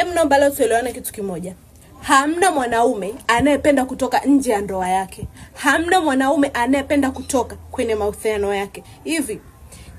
Naomba leo tuelewane kitu kimoja. Hamna mwanaume anayependa kutoka nje ya ndoa yake. Hamna mwanaume anayependa kutoka kwenye mahusiano yake. Hivi,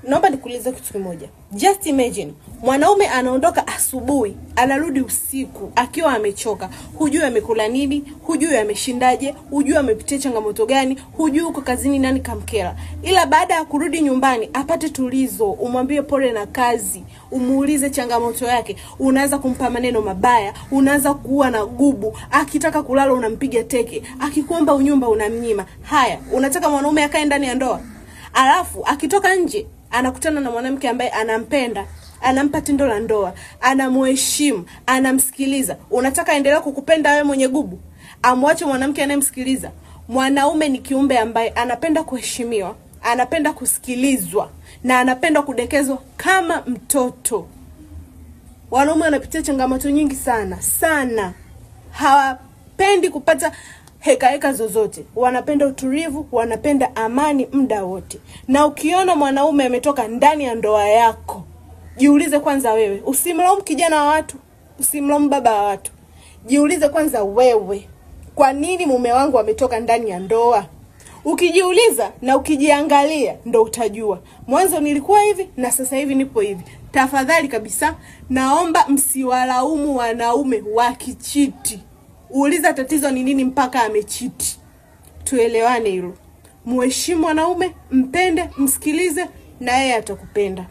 naomba nikuulize kitu kimoja. Just imagine, mwanaume anaondoka asubuhi, anarudi usiku akiwa amechoka. Hujui amekula nini, hujui ameshindaje, hujui amepitia changamoto gani, hujui uko kazini nani kamkera. Ila baada ya kurudi nyumbani, apate tulizo, umwambie pole na kazi, umuulize changamoto yake, unaanza kumpa maneno mabaya, unaanza kuwa na gubu, akitaka kulala unampiga teke, akikuomba unyumba unamnyima. Haya, unataka mwanaume akae ndani ya ndoa? Alafu akitoka nje anakutana na mwanamke ambaye anampenda, anampa tendo la ndoa, anamheshimu, anamsikiliza. Unataka aendelee kukupenda wewe mwenye gubu? Amwache mwanamke anayemsikiliza? Mwanaume ni kiumbe ambaye anapenda kuheshimiwa, anapenda kusikilizwa, na anapenda kudekezwa kama mtoto. Wanaume wanapitia changamoto nyingi sana. Hawapendi kupata heka zozote. Wanapenda utulivu, wanapenda amani muda wote. Na ukiona mwanaume ametoka ndani ya ndoa yako, jiulize kwanza wewe. Usimlaumu kijana wa watu, usimlaumu baba wa watu. Jiulize kwanza wewe, kwa nini mume wangu ametoka ndani ya ndoa? Ukijiuliza na ukijiangalia ndo utajua. Mwanzo nilikuwa hivi na sasa hivi nipo hivi. Tafadhali kabisa, naomba msiwalaumu wanaume wakichiti. Uuliza tatizo ni nini mpaka amechiti. Tuelewane hilo. Mheshimu mwanaume, mpende, msikilize, na yeye atakupenda.